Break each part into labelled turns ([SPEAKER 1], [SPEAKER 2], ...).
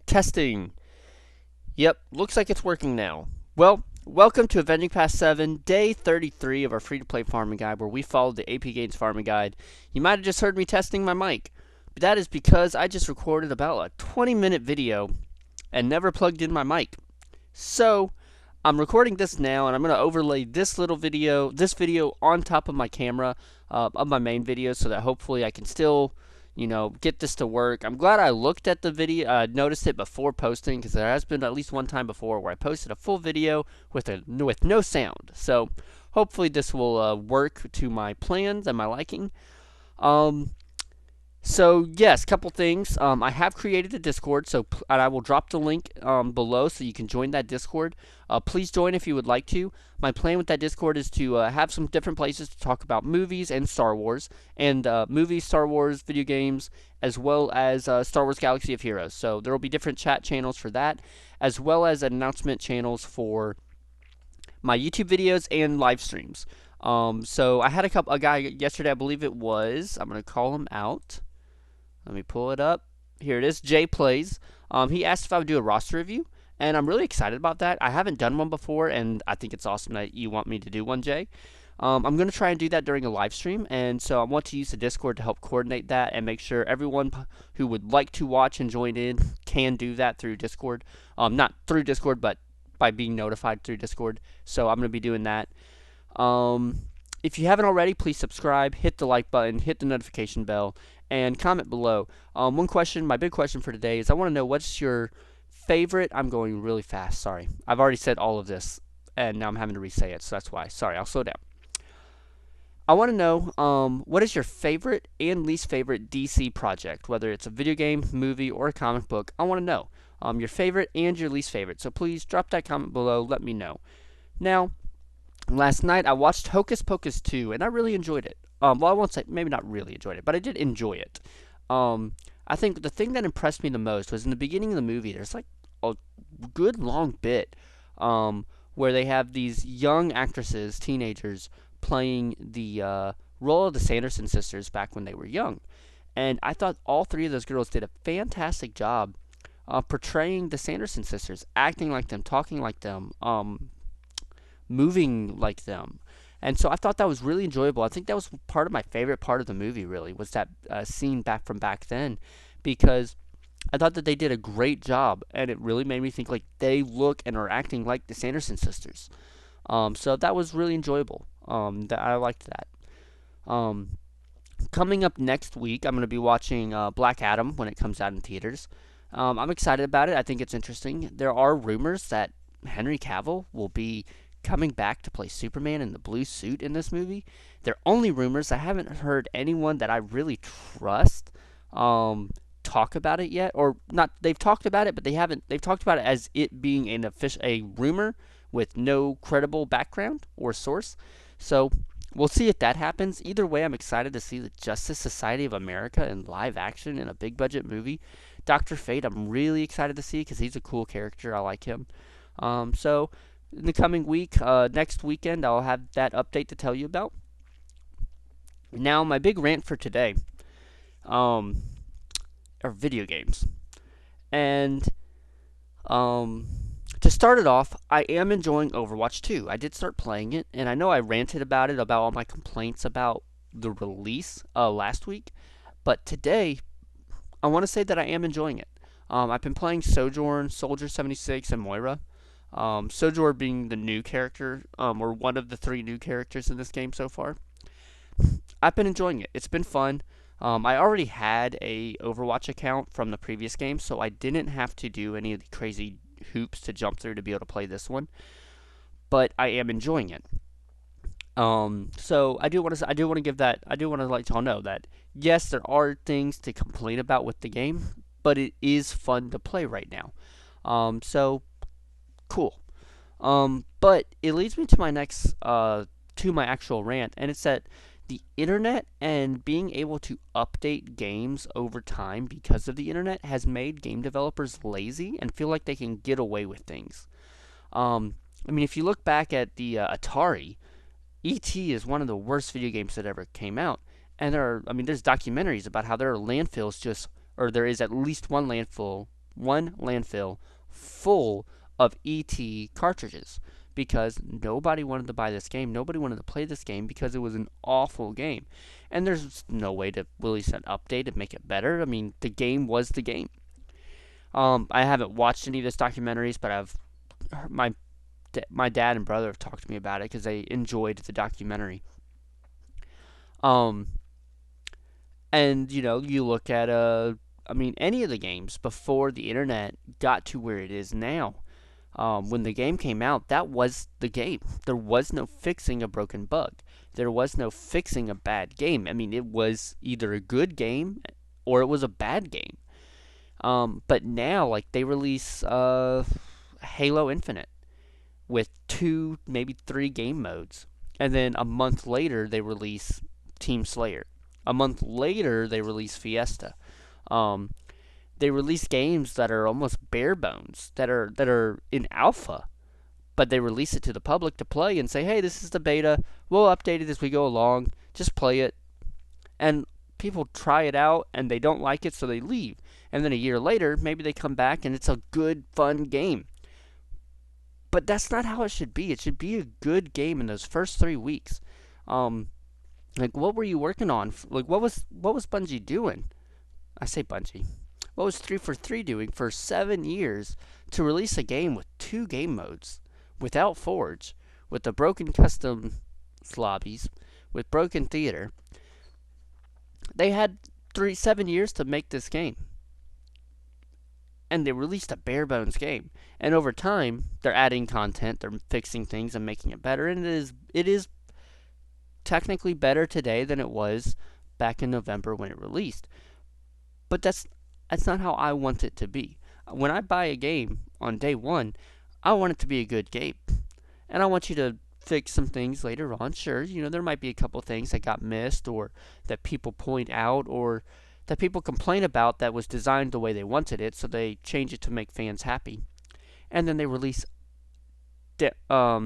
[SPEAKER 1] Testing. Yep, looks like it's working now. Well, welcome to Avenging Past 7, day 33 of our free-to-play farming guide, where we followed the APGains farming guide. You might have just heard me testing my mic, but that is because I just recorded about a 20-minute video and never plugged in my mic. So, I'm recording this now, and I'm going to overlay this video on top of my camera, of my main video, so that hopefully I can still get this to work. I'm glad I looked at the video, noticed it before posting, because there has been at least one time before where I posted a full video with no sound. So hopefully this will work to my plans and my liking. So yes, couple things. I have created a Discord, and I will drop the link below so you can join that Discord. Please join if you would like to. My plan with that Discord is to have some different places to talk about movies and Star Wars, and movies, Star Wars, video games, as well as Star Wars Galaxy of Heroes. So there will be different chat channels for that, as well as announcement channels for my YouTube videos and live streams. So I had a guy yesterday, I believe it was. I'm gonna call him out. Let me pull it up. Here it is, Jay Plays. He asked if I would do a roster review, and I'm really excited about that. I haven't done one before, and I think it's awesome that you want me to do one, Jay. I'm going to try and do that during a live stream, and so I want to use the Discord to help coordinate that and make sure everyone who would like to watch and join in can do that through Discord. Not through Discord, but by being notified through Discord. So I'm going to be doing that. If you haven't already, please subscribe, hit the like button, hit the notification bell, and comment below. One question, my big question for today is I want to know what's your favorite. I'm going really fast, sorry. I've already said all of this, and now I'm having to re-say it, so that's why. Sorry, I'll slow down. I want to know what is your favorite and least favorite DC project, whether it's a video game, movie, or a comic book. I want to know your favorite and your least favorite, so please drop that comment below, let me know. Now, last night I watched Hocus Pocus 2, and I really enjoyed it. Well, I won't say, maybe not really enjoyed it, but I did enjoy it. I think the thing that impressed me the most was in the beginning of the movie, there's like a good long bit where they have these young actresses, teenagers, playing the role of the Sanderson sisters back when they were young. And I thought all three of those girls did a fantastic job portraying the Sanderson sisters, acting like them, talking like them, moving like them. And so I thought that was really enjoyable. I think that was part of my favorite part of the movie, really, was that scene back then, because I thought that they did a great job, and it really made me think like they look and are acting like the Sanderson sisters. So that was really enjoyable. That I liked that. Coming up next week, I'm going to be watching Black Adam when it comes out in theaters. I'm excited about it. I think it's interesting. There are rumors that Henry Cavill will be coming back to play Superman in the blue suit in this movie. They're only rumors. I haven't heard anyone that I really trust talk about it yet, or not. They've talked about it, but they've talked about it as it being a rumor with no credible background or source. So we'll see if that happens. Either way, I'm excited to see the Justice Society of America in live action in a big budget movie. Dr. Fate, I'm really excited to see because he's a cool character. I like him. So in the coming week, next weekend, I'll have that update to tell you about. Now, my big rant for today are video games. And to start it off, I am enjoying Overwatch 2. I did start playing it, and I know I ranted about it, about all my complaints about the release last week. But today, I want to say that I am enjoying it. I've been playing Sojourn, Soldier 76, and Moira. Sojourn being the new character, or one of the 3 new characters in this game so far. I've been enjoying it. It's been fun. I already had a Overwatch account from the previous game, so I didn't have to do any of the crazy hoops to jump through to be able to play this one. But I am enjoying it. So I do want to let y'all know that yes, there are things to complain about with the game, but it is fun to play right now. So cool. But it leads me to my next, to my actual rant, and it's that the internet and being able to update games over time because of the internet has made game developers lazy and feel like they can get away with things. I mean, if you look back at the Atari, E.T. is one of the worst video games that ever came out. And there's documentaries about how there are landfills or there is at least one landfill one landfill full of ET cartridges because nobody wanted to buy this game. Nobody wanted to play this game because it was an awful game. And there's no way to release an update and make it better. I mean, the game was the game. I haven't watched any of these documentaries, but I've my dad and brother have talked to me about it because they enjoyed the documentary. Um, and you look at any of the games before the internet got to where it is now. When the game came out, that was the game. There was no fixing a broken bug. There was no fixing a bad game. I mean, it was either a good game or it was a bad game. But now, like, they release Halo Infinite with 2, maybe 3 game modes. And then a month later, they release Team Slayer. A month later, they release Fiesta. They release games that are almost bare bones, that are in alpha, but they release it to the public to play and say, hey, this is the beta. We'll update it as we go along. Just play it. And people try it out and they don't like it, so they leave. And then a year later, maybe they come back and it's a good, fun game. But that's not how it should be. It should be a good game in those first 3 weeks. Like, what were you working on? Like, what was Bungie doing? I say Bungie. What was 343 doing for 7 years to release a game with 2 game modes, without Forge, with the broken custom lobbies, with broken theater? They had 7 years to make this game, and they released a bare bones game. And over time, they're adding content, they're fixing things and making it better, and it is technically better today than it was back in November when it released. But that's not how I want it to be. When I buy a game on day one, I want it to be a good game. And I want you to fix some things later on. Sure, there might be a couple things that got missed or that people point out or that people complain about that was designed the way they wanted it, so they change it to make fans happy. And then they release I'm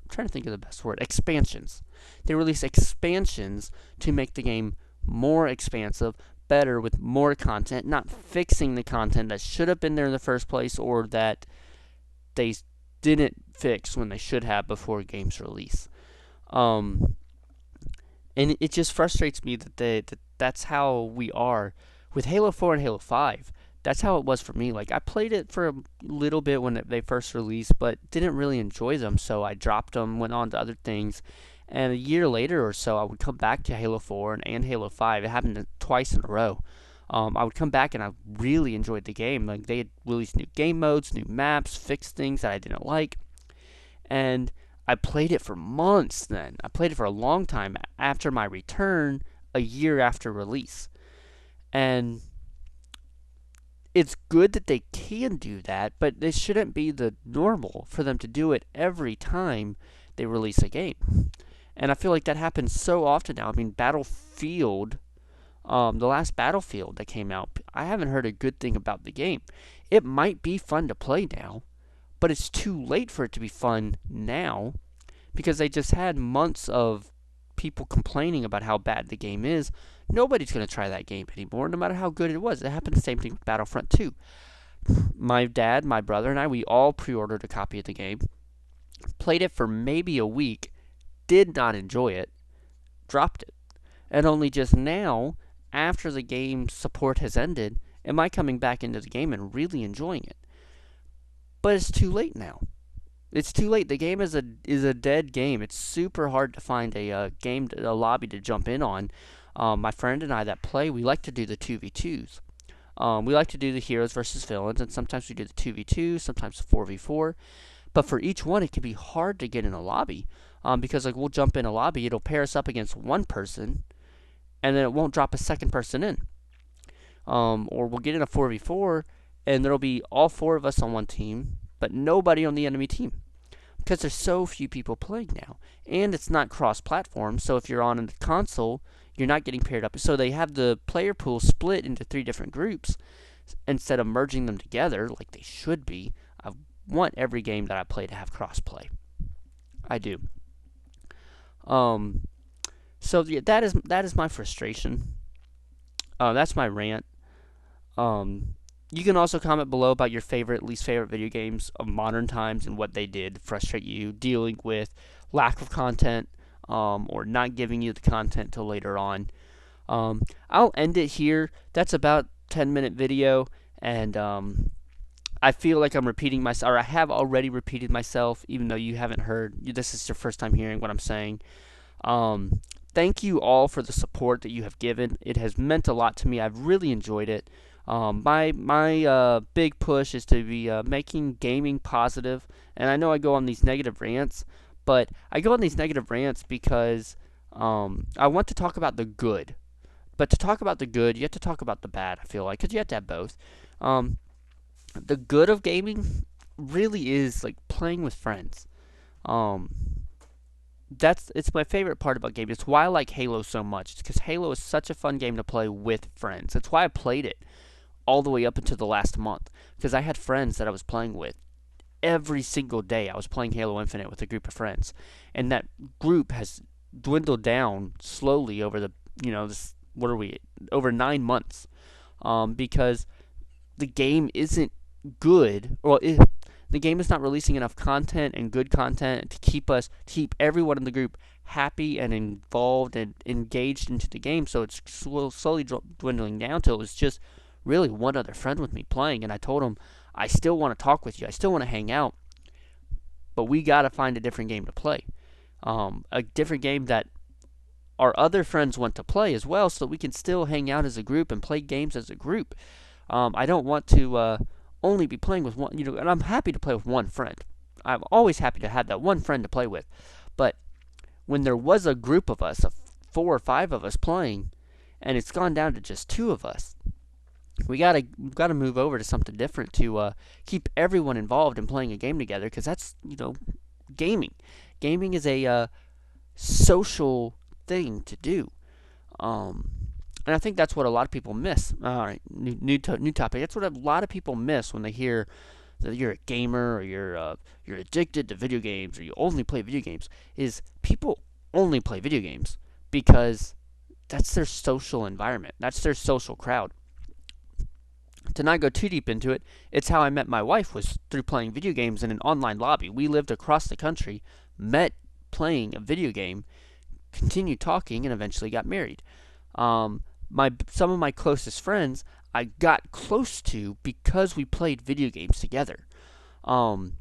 [SPEAKER 1] trying to think of the best word, expansions. They release expansions to make the game more expansive, better, with more content, not fixing the content that should have been there in the first place or that they didn't fix when they should have before game's release. And it just frustrates me that that's how we are with Halo 4 and Halo 5. That's how it was for me. Like, I played it for a little bit when they first released, but didn't really enjoy them, so I dropped them, went on to other things. And a year later or so, I would come back to Halo 4 and Halo 5. It happened twice in a row. I would come back and I really enjoyed the game. Like, they had released new game modes, new maps, fixed things that I didn't like. And I played it for months then. I played it for a long time after my return, a year after release. And it's good that they can do that, but it shouldn't be the normal for them to do it every time they release a game. And I feel like that happens so often now. I mean, Battlefield, the last Battlefield that came out, I haven't heard a good thing about the game. It might be fun to play now, but it's too late for it to be fun now because they just had months of people complaining about how bad the game is. Nobody's going to try that game anymore, no matter how good it was. It happened the same thing with Battlefront 2. My dad, my brother, and I, we all pre-ordered a copy of the game, played it for maybe a week, did not enjoy it, dropped it. And only just now, after the game's support has ended, am I coming back into the game and really enjoying it. But it's too late now. It's too late. The game is a dead game. It's super hard to find a lobby to jump in on. My friend and I that play, we like to do the 2v2s. We like to do the heroes versus villains, and sometimes we do the 2v2, sometimes 4v4. But for each one, it can be hard to get in a lobby. Because like we'll jump in a lobby, it'll pair us up against one person, and then it won't drop a second person in. Or we'll get in a 4v4, and there'll be all 4 of us on one team, but nobody on the enemy team. Because there's so few people playing now. And it's not cross-platform, so if you're on the console, you're not getting paired up. So they have the player pool split into 3 different groups instead of merging them together like they should be. I want every game that I play to have cross-play. I do. So yeah, that is my frustration. That's my rant. Um, you can also comment below about your favorite, least favorite video games of modern times and what they did frustrate you, dealing with lack of content, or not giving you the content till later on. I'll end it here. That's about 10-minute video, and I feel like I'm repeating myself, or I have already repeated myself, even though you haven't heard. This is your first time hearing what I'm saying. Um, Thank you all for the support that you have given. It has meant a lot to me. I've really enjoyed it. My big push is to be making gaming positive, and I know I go on these negative rants, but I go on these negative rants because I want to talk about the good. But to talk about the good, you have to talk about the bad. I feel like because you have to have both. Um, the good of gaming really is like playing with friends. Um, it's my favorite part about gaming. It's why I like Halo so much. It's because Halo is such a fun game to play with friends. That's why I played it all the way up until the last month, because I had friends that I was playing with every single day. I was playing Halo Infinite with a group of friends, and that group has dwindled down slowly over the this what are we over 9 months, because the game isn't good, the game is not releasing enough content and good content to keep everyone in the group happy and involved and engaged into the game. So it's slowly dwindling down till it was just really one other friend with me playing. And I told him, I still want to talk with you. I still want to hang out, but we got to find a different game to play. A different game that our other friends want to play as well, so we can still hang out as a group and play games as a group. I don't want to only be playing with one, and I'm happy to play with one friend. I'm always happy to have that one friend to play with. But when there was a group of us, of 4 or 5 of us playing, and it's gone down to just 2 of us, we gotta move over to something different to keep everyone involved in playing a game together, because that's gaming. Gaming is a social thing to do. Um, and I think that's what a lot of people miss. All right, new topic. That's what a lot of people miss when they hear that you're a gamer or you're addicted to video games or you only play video games. Is people only play video games because that's their social environment. That's their social crowd. To not go too deep into it, it's how I met my wife, was through playing video games in an online lobby. We lived across the country, met playing a video game, continued talking, and eventually got married. Some of my closest friends I got close to because we played video games together. Um,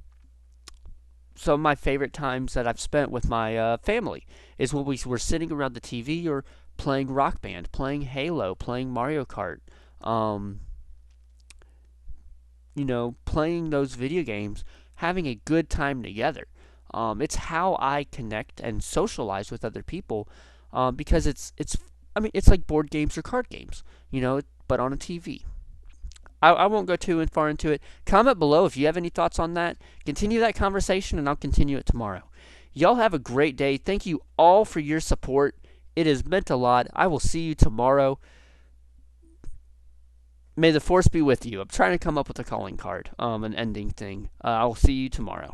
[SPEAKER 1] some of my favorite times that I've spent with my family is when we were sitting around the TV or playing Rock Band, playing Halo, playing Mario Kart. Um, playing those video games, having a good time together. It's how I connect and socialize with other people, because it's like board games or card games, but on a TV. I won't go too far into it. Comment below if you have any thoughts on that. Continue that conversation, and I'll continue it tomorrow. Y'all have a great day. Thank you all for your support. It has meant a lot. I will see you tomorrow. May the force be with you. I'm trying to come up with a calling card, an ending thing. I will see you tomorrow.